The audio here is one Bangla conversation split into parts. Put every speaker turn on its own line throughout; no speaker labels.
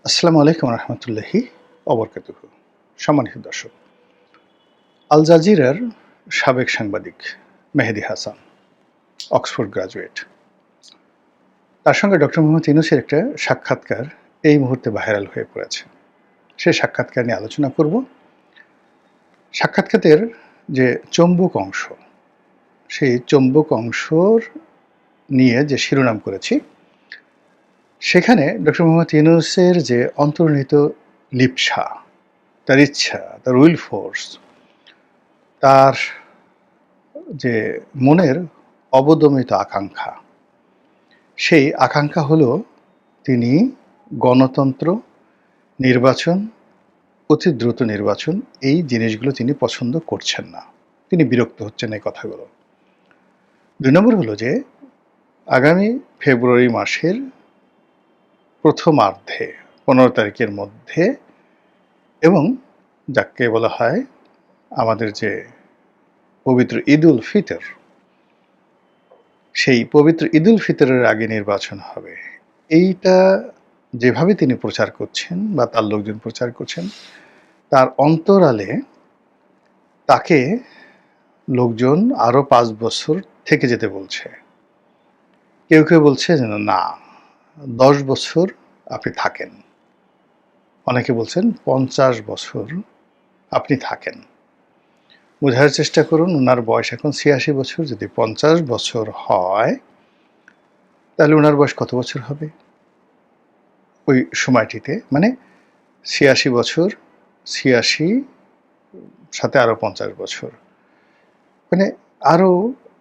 আসসালামু আলাইকুম রহমতুল্লাহি অবরকাতুহু। সম্মানিত দর্শক, আল জাজিরার সাবেক সাংবাদিক মেহেদী হাসান, অক্সফোর্ড গ্রাজুয়েট, তার সঙ্গে ডক্টর মোহাম্মদ ইউনূসের একটা সাক্ষাৎকার এই মুহূর্তে ভাইরাল হয়ে পড়েছে। সেই সাক্ষাৎকার নিয়ে আলোচনা করব। সাক্ষাৎকারের যে চৌম্বক অংশ, সেই চৌম্বক অংশর নিয়ে যে শিরোনাম করেছি, সেখানে ডক্টর মোহাম্মদ ইউনূসের যে অন্তর্নিহিত লিপ্সা, তার ইচ্ছা, তার উইল ফোর্স, তার যে মনের অবদমিত আকাঙ্ক্ষা, সেই আকাঙ্ক্ষা হলো তিনি গণতন্ত্র, নির্বাচন, অতি দ্রুত নির্বাচন, এই জিনিসগুলো তিনি পছন্দ করছেন না। তিনি বিরক্ত হচ্ছেন এই কথাগুলো। ২ নম্বর হলো যে আগামী ফেব্রুয়ারি মাসের প্রথমার্ধে ১৫ তারিখের মধ্যে, এবং যাকে বলা হয় আমাদের যে পবিত্র ঈদ উল ফিতর, সেই পবিত্র ঈদ উল ফিতরের আগে নির্বাচন হবে। এইটা যেভাবে তিনি প্রচার করছেন বা তার লোকজন প্রচার করছেন, তার অন্তরালে তাকে লোকজন আরও ৫ বছর থেকে যেতে বলছে। কেউ কেউ বলছে যে না, ১০ বছর আপনি থাকেন। অনেকে বলছেন ৫০ বছর আপনি থাকেন। বোঝার চেষ্টা করুন, ওনার বয়স এখন ৮৬ বছর। যদি ৫০ বছর হয়, তাহলে ওনার বয়স কত বছর হবে ওই সময়টিতে? মানে ৮৬ বছর, ৮৬ সাথে আরও ৫০ বছর, মানে আরও,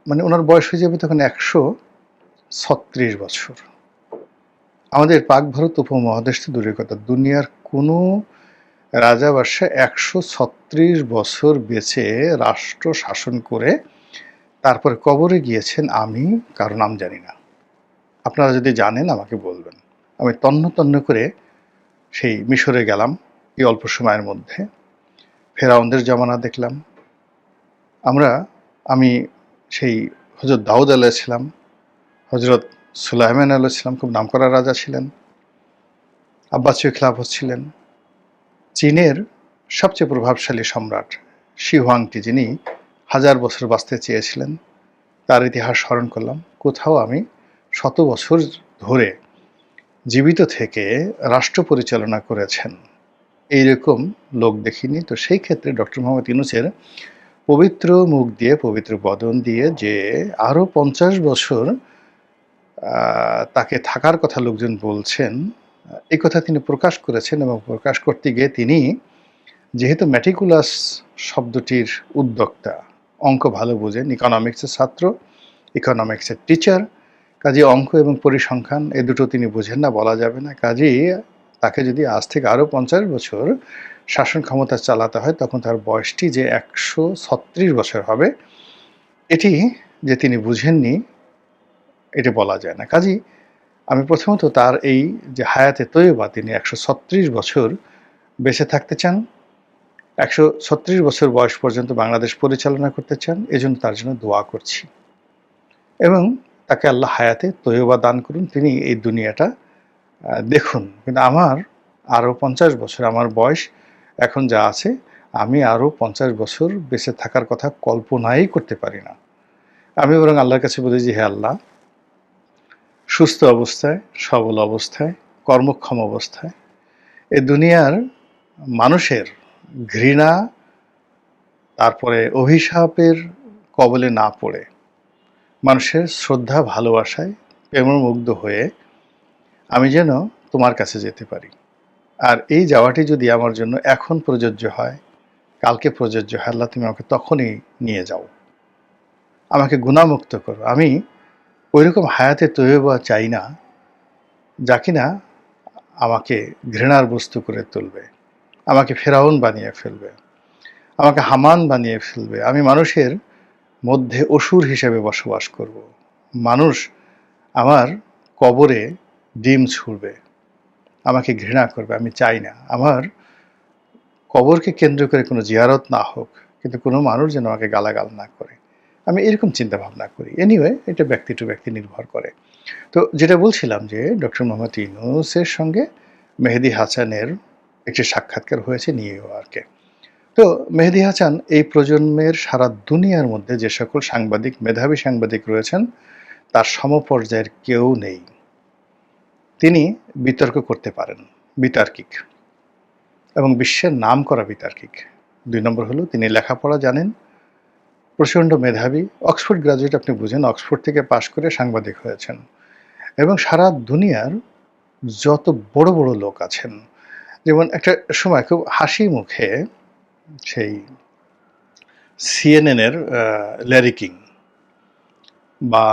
মানে ওনার বয়স হয়ে যাবে তখন ১৩৬ বছর। আমাদের পাক ভারত উপমহাদেশ তো দূরের কথা, দুনিয়ার কোনো রাজা বাদশাহ ১৩৬ বছর বেঁচে রাষ্ট্র শাসন করে তারপরে কবরে গিয়েছেন আমি কারো নাম জানি না। আপনারা যদি জানেন আমাকে বলবেন। আমি তন্ন তন্ন করে সেই মিশরে গেলাম এই অল্প সময়ের মধ্যে, ফেরাউনদের জমানা দেখলাম। আমি সেই হযরত দাউদ আলাইহিসসালাম, হযরত সুলাইমান আলাইহিসসালাম খুব নামকরা রাজা ছিলেন, আব্বাসীয় খিলাফত ছিলেন। চীনের সবচেয়ে প্রভাবশালী সম্রাট শি হুয়াংটি, যিনি ১০০০ বছর বাঁচতে চেয়েছিলেন, তার ইতিহাস স্মরণ করলাম। কোথাও আমি ১০০ বছর ধরে জীবিত থেকে রাষ্ট্র পরিচালনা করেছেন এইরকম লোক দেখিনি। তো সেই ক্ষেত্রে ডক্টর মোহাম্মদ ইউনূসের পবিত্র মুখ দিয়ে, পবিত্র বদন দিয়ে যে আরও ৫০ বছর তাকে থাকার কথা লোকজন বলছেন, এই কথা তিনি প্রকাশ করেছেন। এবং প্রকাশ করতে গিয়ে তিনি যেহেতু ম্যাটিকুলাস শব্দটির উদ্যোক্তা, অঙ্ক ভালো বোঝেন, ইকোনমিক্সের ছাত্র, ইকোনমিক্সের টিচার, কাজেই অঙ্ক এবং পরিসংখ্যান এ দুটো তিনি বোঝেন না, বলা যাবে না। কাজেই তাকে যদি আজ থেকে আরও ৫০ বছর শাসন ক্ষমতা চালাতে হয়, তখন তার বয়সটি যে ১৩৬ বছর হবে, এটি যে তিনি বুঝেননি, এটা বলা যায় না। কাজেই আমি প্রথমত তার এই যে হায়াতে তৈয়বা, তিনি ১৩৬ বছর বেঁচে থাকতে চান, ১৩৬ বছর বয়স পর্যন্ত বাংলাদেশ পরিচালনা করতে চান, এজন্য তার জন্য দোয়া করছি। এবং তাকে আল্লাহ হায়াতে তৈয়বা দান করুন, তিনি এই দুনিয়াটা দেখুন। কিন্তু আমার আরও ৫০ বছর, আমার বয়স এখন যা আছে, আমি আরও ৫০ বছর বেঁচে থাকার কথা কল্পনাই করতে পারি না। আমি বরং আল্লাহর কাছে বলি যে, হে আল্লাহ, সুস্থ অবস্থায়, সবল অবস্থায়, কর্মক্ষম অবস্থায় এ দুনিয়ার মানুষের ঘৃণা, তারপরে অভিশাপের কবলে না পড়ে, মানুষের শ্রদ্ধা ভালোবাসায় প্রেমমুগ্ধ হয়ে আমি যেন তোমার কাছে যেতে পারি। আর এই যাওয়াটি যদি আমার জন্য এখন প্রযোজ্য হয়, কালকে প্রযোজ্য হয়, আল্লাহ তুমি আমাকে তখনই নিয়ে যাও, আমাকে গুনাহমুক্ত করো। আমি ওইরকম হায়াতে তৈয়বা চাই না যা কিনা আমাকে ঘৃণার বস্তু করে তুলবে, আমাকে ফেরাউন বানিয়ে ফেলবে, আমাকে হামান বানিয়ে ফেলবে। আমি মানুষের মধ্যে অসুর হিসেবে বসবাস করব। মানুষ আমার কবরে ডিম ছুঁড়বে, আমাকে ঘৃণা করবে। আমি চাই না আমার কবরকে কেন্দ্র করে কোনো জিয়ারত না হোক, কিন্তু কোনো মানুষ যেন আমাকে গালাগাল না করে। আমি এরকম চিন্তা ভাবনা করি। এনিওয়ে, এটা ব্যক্তি টু ব্যক্তি নির্ভর করে। তো যেটা বলছিলাম যে ডক্টর মোহাম্মদ ইউনূসের সঙ্গে মেহেদী হাসানের একটি সাক্ষাৎকার হয়েছে নিউ ইয়র্কে। তো মেহেদী হাসান এই প্রজন্মের সারা দুনিয়ার মধ্যে যে সকল সাংবাদিক, মেধাবী সাংবাদিক রয়েছেন তার সমপর্যায়ের কেউ নেই। তিনি বিতর্ক করতে পারেন, বিতার্কিক এবং বিশ্বের নামকরা বিতার্কিক। ২ নম্বর হলো তিনি লেখাপড়া জানেন, প্রচণ্ড মেধাবী, অক্সফোর্ড গ্র্যাজুয়েট, আপনি বুঝেন, অক্সফোর্ড থেকে পাশ করে সাংবাদিক হয়েছেন এবং সারা দুনিয়ার যত বড় বড় লোক আছেন, যেমন একটা সময় খুব হাসি মুখে সেই সিএনএনের ল্যারি কিং বা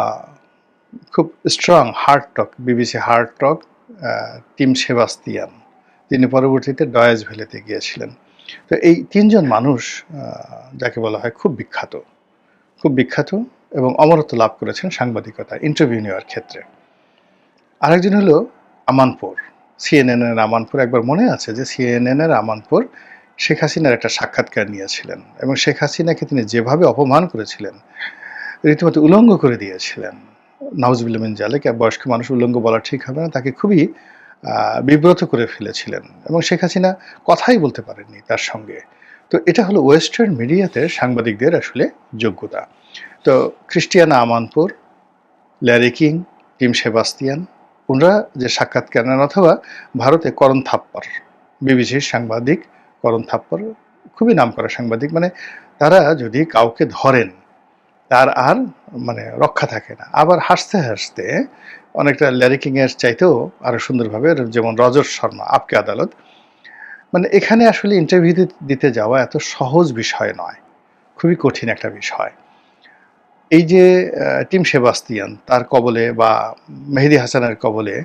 খুব strong hard talk, BBC hard talk team Sebastian, তিনি পরবর্তীতে ডয়েজ ভ্যালিতে গিয়েছিলেন। তো এই ৩ জন মানুষ যাকে বলা হয় খুব বিখ্যাত, খুব বিখ্যাত এবং অমরত্ব লাভ করেছেন সাংবাদিকতা, ইন্টারভিউ নেওয়ার ক্ষেত্রে। আরেকজন হলো আমানপুর, সিএনএনের আমানপুর। একবার মনে আছে যে সিএনএনের আমানপুর শেখ হাসিনার একটা সাক্ষাৎকার নিয়েছিলেন এবং শেখ হাসিনাকে তিনি যেভাবে অপমান করেছিলেন, রীতিমতো উলঙ্গ করে দিয়েছিলেন। নাউজুবিল্লাহ মিন যালিক, বয়স্ক মানুষ উলঙ্গ বলা ঠিক হবে না, তাকে খুবই বিব্রত করে ফেলেছিলেন এবং শেখ হাসিনা কথাই বলতে পারেননি তার সঙ্গে। তো এটা হলো ওয়েস্টার্ন মিডিয়াতে সাংবাদিকদের আসলে যোগ্যতা। তো Christiane Amanpour, Larry King, Tim Sebastian, ওনারা যে সাক্ষাৎকার নেন, অথবা ভারতে করণ থাপ্পর, বিবিসির সাংবাদিক করণ থাপ্পর, খুবই নামকরা সাংবাদিক। মানে তারা যদি কাউকে ধরেন তার আর মানে রক্ষা থাকে না। আবার হাসতে হাসতে অনেকটা ল্যারি কিংয়ের চাইতেও আরও সুন্দরভাবে, যেমন রজত শর্মা, আপকে আদালত। মানে এখানে আসলে ইন্টারভিউ দিতে যাওয়া এত সহজ বিষয় নয়, খুবই কঠিন একটা বিষয়। এই যে টিম সেবাস্তিয়ান, তার কবলে বা মেহেদী হাসানের কবলে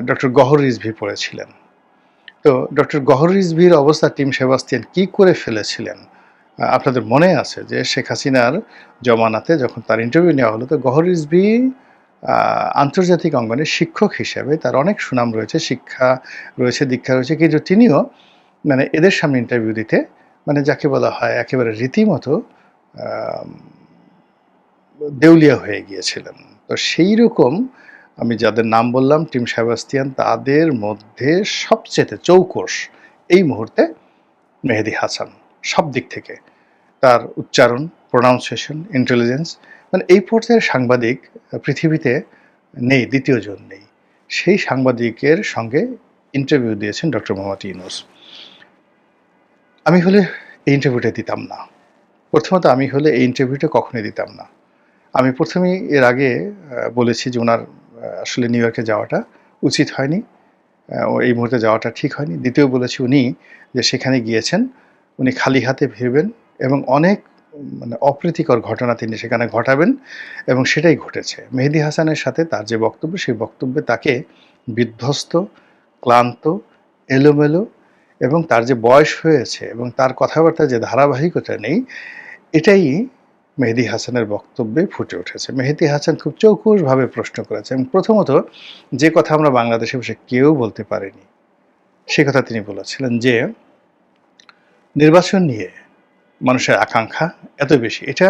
ডক্টর গহর রিজভী পড়েছিলেন। তো ডক্টর গহর রিজভীর অবস্থা টিম সেবাস্তিয়ান কি করে ফেলেছিলেন আপনাদের মনে আছে যে শেখ হাসিনার জমানাতে যখন তার ইন্টারভিউ নেওয়া হলো, তো গহর রিজভী আন্তর্জাতিক অঙ্গনে শিক্ষক হিসেবে তার অনেক সুনাম রয়েছে, শিক্ষা রয়েছে, দীক্ষা রয়েছে, কিন্তু তিনিও মানে এদের সামনে ইন্টারভিউ দিতে, মানে যাকে বলা হয় একেবারে রীতিমতো দেউলিয়া হয়ে গিয়েছিলেন। তো সেই রকম আমি যাদের নাম বললাম টিম সেবাস্তিয়ান, তাদের মধ্যে সবচেয়ে চৌকস এই মুহূর্তে মেহেদী হাসান, সব দিক থেকে তার উচ্চারণ, প্রোনাউন্সিয়েশন, ইন্টেলিজেন্স, মানে এই পর্যায়ের সাংবাদিক পৃথিবীতে নেই, দ্বিতীয় জন নেই। সেই সাংবাদিকের সঙ্গে ইন্টারভিউ দিয়েছেন ডক্টর মোহাম্মদ ইউনূস। আমি হলে এই ইন্টারভিউটা দিতাম না। প্রথমত আমি হলে এই ইন্টারভিউটা কখনোই দিতাম না। আমি প্রথমেই এর আগে বলেছি যে ওনার আসলে নিউ ইয়র্কে যাওয়াটা উচিত হয়নি, এই মুহূর্তে যাওয়াটা ঠিক হয়নি। দ্বিতীয় বলেছি উনি যে সেখানে গিয়েছেন, উনি খালি হাতে ফিরবেন এবং অনেক মানে অপ্রীতিকর ঘটনা তিনি সেখানে ঘটাবেন এবং সেটাই ঘটেছে। মেহেদী হাসানের সাথে তার যে বক্তব্য, সেই বক্তব্যে তাকে বিধ্বস্ত, ক্লান্ত, এলোমেলো এবং তার যে বয়স হয়েছে এবং তার কথাবার্তার যে ধারাবাহিকতা নেই, এটাই মেহেদী হাসানের বক্তব্যে ফুটে উঠেছে। মেহেদী হাসান খুব চৌকুসভাবে প্রশ্ন করেছে এবং প্রথমত যে কথা আমরা বাংলাদেশে বসে কেউ বলতে পারিনি, সে কথা তিনি বলেছিলেন যে নির্বাচন নিয়ে মানুষের আকাঙ্ক্ষা এত বেশি। এটা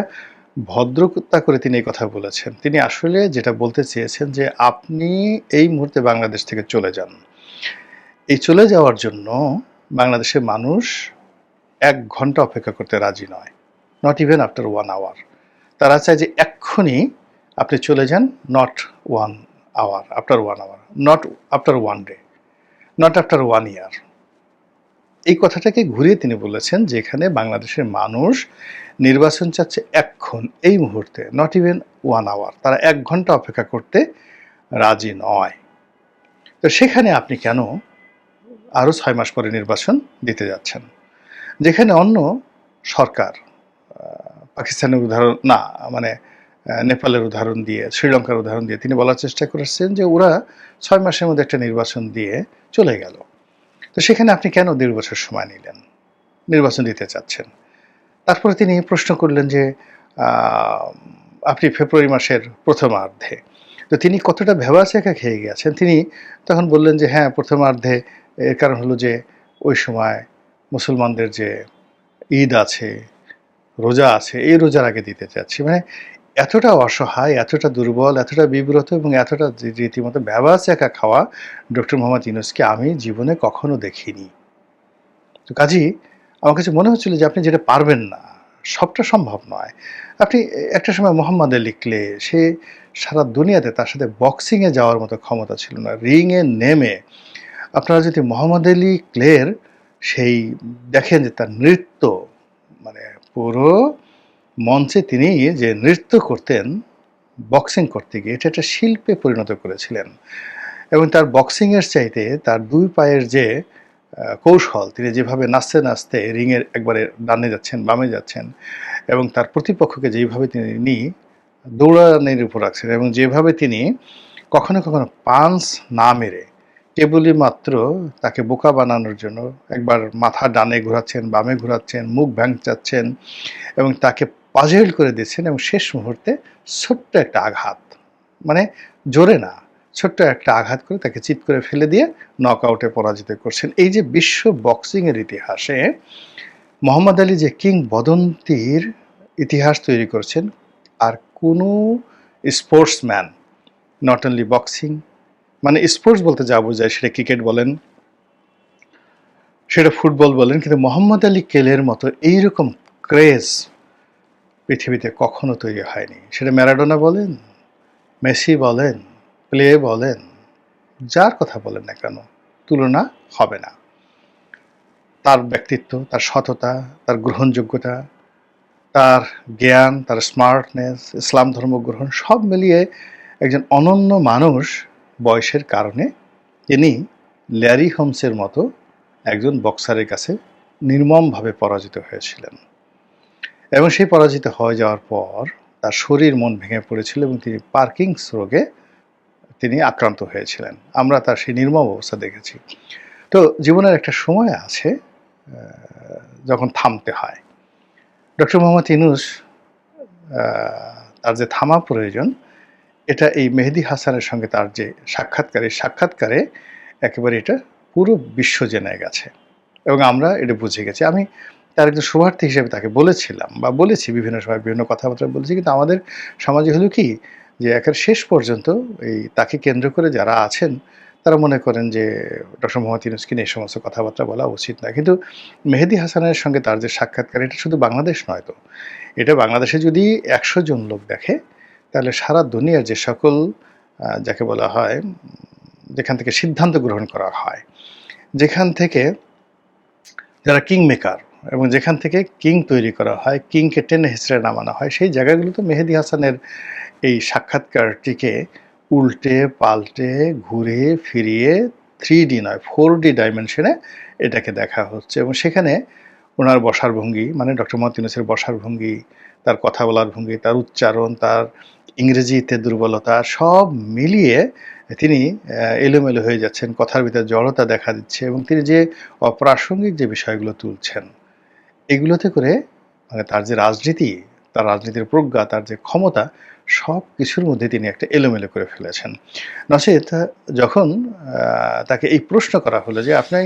ভদ্রতা করে তিনি এই কথা বলেছেন। তিনি আসলে যেটা বলতে চেয়েছেন যে আপনি এই মুহূর্তে বাংলাদেশ থেকে চলে যান। এই চলে যাওয়ার জন্য বাংলাদেশের মানুষ ১ ঘন্টা অপেক্ষা করতে রাজি নয়, নট ইভেন আফটার 1 আওয়ার। তারা চায় যে এক্ষুনি আপনি চলে যান, not 1 hour, after 1 hour, not after 1 day, not after 1 year. এই কথাটাকে ঘুরিয়ে তিনি বলেছেন যে এখানে বাংলাদেশের মানুষ নির্বাচন চাচ্ছে এখন, এই মুহূর্তে, নট ইভেন 1 আওয়ার। তারা ১ ঘন্টা অপেক্ষা করতে রাজি নয়। তো সেখানে আপনি কেন আরও ৬ মাস পরে নির্বাচন দিতে যাচ্ছেন? যেখানে অন্য সরকার, পাকিস্তানের উদাহরণ না, মানে নেপালের উদাহরণ দিয়ে, শ্রীলঙ্কার উদাহরণ দিয়ে তিনি বলার চেষ্টা করেছেন যে ওরা ৬ মাসের মধ্যে একটা নির্বাচন দিয়ে চলে গেল। তো সেখানে আপনি কেন ১.৫ বছর সময় নিলেন, নির্বাচন দিতে চাচ্ছেন? তারপরে তিনি প্রশ্ন করলেন যে আপনি ফেব্রুয়ারি মাসের প্রথমার্ধে। তো তিনি কতটা ভেবাচেকা খেয়ে গেছেন, তিনি তখন বললেন যে হ্যাঁ, প্রথমার্ধে। এর কারণ হলো যে ওই সময় মুসলমানদের যে ঈদ আছে, রোজা আছে, এই রোজার আগে দিতে চাচ্ছি। মানে এতটা অসহায়, এতটা দুর্বল, এতটা বিব্রত এবং এতটা রীতিমতো ভ্যাবাচ্যাকা খাওয়া ডক্টর মোহাম্মদ ইউনূসকে আমি জীবনে কখনো দেখিনি। তো কাজেই আমার কাছে মনে হচ্ছিল যে আপনি যেটা পারবেন না, সবটা সম্ভব নয়। আপনি একটা সময় মোহাম্মদ আলী ক্লে, সে সারা দুনিয়াতে তার সাথে বক্সিংয়ে যাওয়ার মতো ক্ষমতা ছিল না। রিংয়ে নেমে আপনারা যদি মোহাম্মদ আলী ক্লের সেই দেখেন যে তার নৃত্য, মানে পুরো মঞ্চে তিনি যে নৃত্য করতেন বক্সিং করতে গিয়ে, এটা একটা শিল্পে পরিণত করেছিলেন। এবং তার বক্সিংয়ের চাইতে তার ২ পায়ের যে কৌশল, তিনি যেভাবে নাচতে, নাচতে রিংয়ের একবারে ডানে যাচ্ছেন, বামে যাচ্ছেন এবং তার প্রতিপক্ষকে যেইভাবে তিনি দৌড়ানির উপর রাখছেন এবং যেভাবে তিনি কখনো, কখনো পাঞ্চ না মেরে কেবলই মাত্র তাকে বোকা বানানোর জন্য একবার মাথা ডানে ঘোরাচ্ছেন, বামে ঘোরাচ্ছেন, মুখ ভ্যাংচাচ্ছেন এবং তাকে পাজেল করে দিচ্ছেন এবং শেষ মুহূর্তে ছোট্ট একটা আঘাত, মানে জোরে না, ছোট্ট একটা আঘাত করে তাকে চিৎ করে ফেলে দিয়ে নকআউটে পরাজিত করছেন। এই যে বিশ্ব বক্সিংয়ের ইতিহাসে মোহাম্মদ আলী যে কিংবদন্তির ইতিহাস তৈরি করছেন, আর কোনো স্পোর্টসম্যান, নট অনলি বক্সিং, মানে স্পোর্টস বলতে যা বোঝায় সেটা ক্রিকেট বলেন, সেটা ফুটবল বলেন, কিন্তু মোহাম্মদ আলী কেলের মতো এইরকম ক্রেজ পৃথিবীতে কখনো তৈরি হয়নি। সেটা ম্যারাডোনা বলেন, মেসি বলেন, প্লে বলেন, যার কথা বলেন না কেন, তুলনা হবে না। তার ব্যক্তিত্ব, তার সততা, তার গ্রহণযোগ্যতা, তার জ্ঞান, তার স্মার্টনেস, ইসলাম ধর্ম গ্রহণ সব মিলিয়ে একজন অনন্য মানুষ। বয়সের কারণে তিনি ল্যারি হোমসের মতো একজন বক্সারের কাছে নির্মমভাবে পরাজিত হয়েছিলেন এবং সেই পরাজিত হয়ে যাওয়ার পর তার শরীর মন ভেঙে পড়েছিল এবং তিনি পার্কিংস রোগে তিনি আক্রান্ত হয়েছিলেন। আমরা তার সেই নির্মম অবস্থা দেখেছি। তো জীবনের একটা সময় আছে যখন থামতে হয়। ডক্টর মোহাম্মদ ইউনূস তার যে থামা প্রয়োজন, এটা এই মেহেদী হাসানের সঙ্গে তার যে সাক্ষাৎকারে একেবারে এটা পুরো বিশ্ব জেনে গেছে এবং আমরা এটা বুঝে গেছি। আমি তার একজন শুভার্থী হিসেবে তাকে বলেছিলাম বা বলেছি বিভিন্ন সময় বিভিন্ন কথাবার্তা বলেছি, কিন্তু আমাদের সমাজে হলো কি যে একের শেষ পর্যন্ত এই তাকে কেন্দ্র করে যারা আছেন তারা মনে করেন যে ডক্টর মোহাম্মদ ইউনূসকে নিয়ে এই সমস্ত কথাবার্তা বলা উচিত না। কিন্তু মেহেদী হাসানের সঙ্গে তার যে সাক্ষাৎকার, এটা শুধু বাংলাদেশ নয় তো, এটা বাংলাদেশে যদি ১০০ জন লোক দেখে তাহলে সারা দুনিয়ার যে সকল যাকে বলা হয়, যেখান থেকে সিদ্ধান্ত গ্রহণ করা হয়, যেখান থেকে যারা কিং মেকার এবং যেখান থেকে কিং তৈরি করা হয়, কিংকে টেনে হেঁচড়ে নামানো হয়, সেই জায়গাগুলোতে মেহেদী হাসানের এই সাক্ষাৎকারটিকে উল্টে পাল্টে ঘুরে ফিরিয়ে 3D নয় 4D ডাইমেনশনে এটাকে দেখা হচ্ছে এবং সেখানে ওনার বসার ভঙ্গি, মানে ডক্টর মোহাম্মদ ইউনূসের বসার ভঙ্গি, তার কথা বলার ভঙ্গি, তার উচ্চারণ, তার ইংরেজিতে দুর্বলতা সব মিলিয়ে তিনি এলোমেলো হয়ে যাচ্ছেন, কথার ভিতরে জড়তা দেখা দিচ্ছে এবং তিনি যে অপ্রাসঙ্গিক যে বিষয়গুলো তুলছেন, এগুলোতে করে মানে তার যে রাজনীতি, তার রাজনীতির প্রজ্ঞা, তার যে ক্ষমতা, সব কিছুর মধ্যে তিনি একটা এলোমেলো করে ফেলেছেন। নচেত যখন তাকে এই প্রশ্ন করা হলো যে আপনি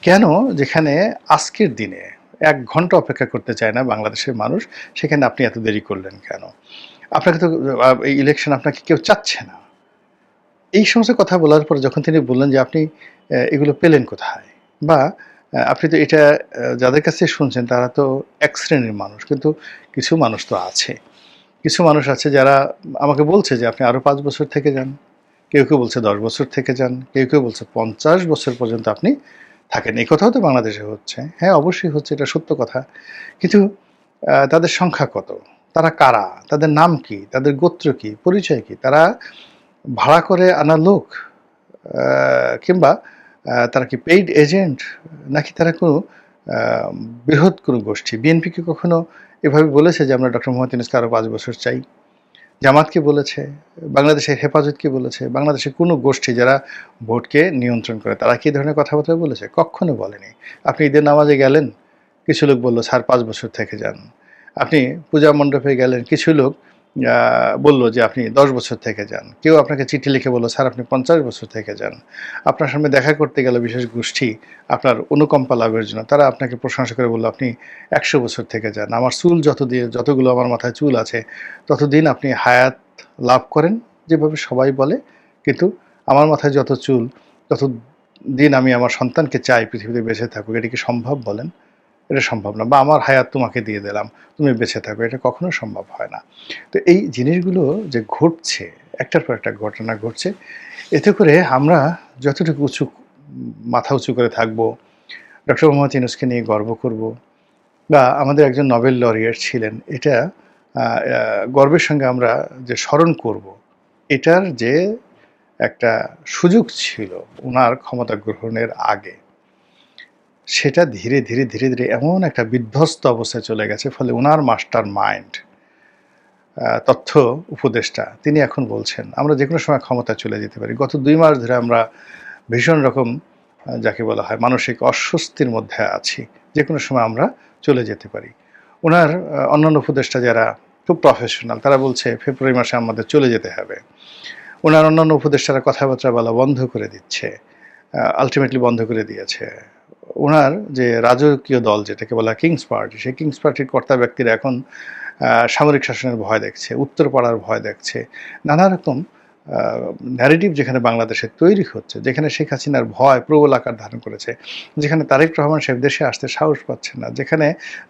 কেন, যেখানে আজকের দিনে ১ ঘন্টা অপেক্ষা করতে চায় না বাংলাদেশের মানুষ, সেখানে আপনি এত দেরি করলেন কেন? আপনাকে তো এই ইলেকশন আপনাকে কেউ চাচ্ছে না। এই সমস্ত কথা বলার পরে যখন তিনি বললেন যে আপনি এগুলো পেলেন কোথায়? বা আপনি তো এটা যাদের কাছ থেকে শুনছেন তারা তো এক শ্রেণীর মানুষ। কিন্তু কিছু মানুষ তো আছে। কিছু মানুষ আছে যারা আমাকে বলছে যে আপনি আরো ৫ বছর থেকে যান। কেউ, কেউ বলছে ১০ বছর থেকে যান। কেউ, কেউ বলছে ৫০ বছর পর্যন্ত আপনি থাকেন। এই কথাও তো বাংলাদেশে হচ্ছে। হ্যাঁ, অবশ্যই হচ্ছে, এটা সত্য কথা। কিন্তু তাদের সংখ্যা কত? তারা কারা? তাদের নাম কি? তাদের গোত্র কি? পরিচয় কি? তারা ভাড়া করে আনা লোক? কিংবা তারা কি পেইড এজেন্ট? নাকি তারা কোনো আ বৃহৎ কোনো গোষ্ঠী? বিএনপি কি কখনো এভাবে বলেছে যে আমরা ডক্টর মোহাম্মদ ইউনূসকে আরো ৫ বছর চাই? জামাত কি বলেছে? বাংলাদেশের হেফাজত কি বলেছে? বাংলাদেশের কোনো গোষ্ঠী যারা ভোটকে নিয়ন্ত্রণ করে তারা কি এই ধরনের কথাবার্তা বলেছে? কক্ষনো বলেনি। আপনি ঈদের নামাজে গেলেন, কিছু লোক বলল স্যার ৫ বছর থেকে যান। আপনি পূজা মণ্ডপে গেলেন, কিছু লোক বলল যে আপনি ১০ বছর থেকে যান। কেউ আপনাকে চিঠি লিখে বলল, "স্যার আপনি ৫০ বছর থেকে যান।" আপনার সামনে দেখা করতে গেল বিশেষ গোষ্ঠী আপনার অনুকম্পা লাভের জন্য। তারা আপনাকে প্রশংসা করে বলল, "আপনি ১০০ বছর থেকে যান। আমার চুল যতগুলো আমার মাথায় চুল আছে, ততদিন আপনি হায়াত লাভ করেন।" যেভাবে সবাই বলে। কিন্তু আমার মাথায় যত চুল, ততদিন আমি আমার সন্তানকে চাই পৃথিবীতে বেঁচে থাকুক। এটা কি সম্ভব বলেন? এটা সম্ভব না। বা আমার হায়াত তোমাকে দিয়ে দিলাম, তুমি বেঁচে থাকো। এটা কখনো সম্ভব হয় না। তো এই জিনিসগুলো যে ঘটছে, একটার পর একটা ঘটনা ঘটছে, এতে করে আমরা যতটুকু মাথা উঁচু করে থাকবো, ডক্টর মোহাম্মদ ইউনূসকে নিয়ে গর্ব করব, বা আমাদের একজন নোবেল লরিয়েট ছিলেন, এটা আ আ গর্বের সঙ্গে আমরা যে স্মরণ করব, এটার যে একটা সুযোগ ছিল উনার ক্ষমতা গ্রহণের আগে, সেটা ধীরে ধীরে এমন একটা বিধ্বস্ত অবস্থায় চলে গেছে। ফলে উনার মাস্টার মাইন্ড, তথ্য উপদেষ্টা, তিনি এখন বলছেন আমরা যেকোনো সময় ক্ষমতায় চলে যেতে পারি। গত ২ মাস ধরে আমরা ভীষণ রকম যাকে বলা হয় মানসিক অস্বস্তির মধ্যে আছি। যেকোনো সময় আমরা চলে যেতে পারি। উনার অন্যান্য উপদেষ্টা যারা খুব প্রফেশনাল, তারা বলছে ফেব্রুয়ারি মাসে আমাদের চলে যেতে হবে। উনার অন্যান্য উপদেষ্টারা কথাবার্তা বলা বন্ধ করে দিচ্ছে। আল্টিমেটলি বন্ধ করে দিয়েছে। উনার যে রাজকীয় দল যেটাকে বলা হয় কিংস পার্টি, সেই কিংস পার্টির কর্তা ব্যক্তিরা এখন সামরিক শাসনের ভয় দেখছে, উত্তরপাড়ার ভয় দেখছে। নানা রকম ন্যারেটিভ যেখানে বাংলাদেশে তৈরি হচ্ছে, যেখানে শেখ হাসিনার ভয় প্রবল আকার ধারণ করেছে, যেখানে তারেক রহমান সাহেব দেশে আসতে সাহস পাচ্ছেন না, যেখানে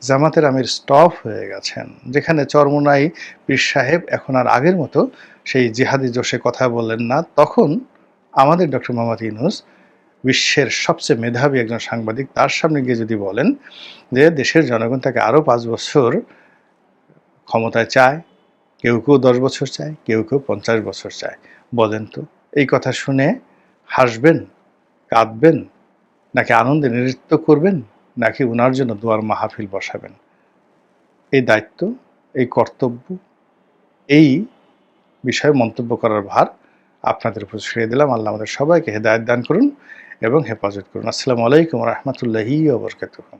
জামাতের আমির স্টপ হয়ে গেছেন, যেখানে চরমোনাই পীর সাহেব এখন আর আগের মতো সেই জিহাদি জোশে কথা বললেন না, তখন আমাদের ডক্টর মোহাম্মদ ইউনূস বিশ্বের সবচেয়ে মেধাবী একজন সাংবাদিক, তার সামনে গিয়ে যদি বলেন যে দেশের জনগণ তাকে আরও ৫ বছর ক্ষমতায় চায়, কেউ ১০ বছর চায়, কেউ ৫০ বছর চায়। বলেন তো, এই কথা শুনে হাসবেন, কাঁদবেন, নাকি আনন্দে নৃত্য করবেন, নাকি উনার জন্য দোয়ার মাহফিল বসাবেন? এই দায়িত্ব, এই কর্তব্য, এই বিষয়ে মন্তব্য করার ভার আপনাদের উপর ছেড়ে দিলাম। আল্লাহ আমাদের সবাইকে হেদায়েত দান করুন এবং হেফাজত করুন। আসসালামু আলাইকুম ওয়া রাহমাতুল্লাহি ওয়া বারাকাতুহু।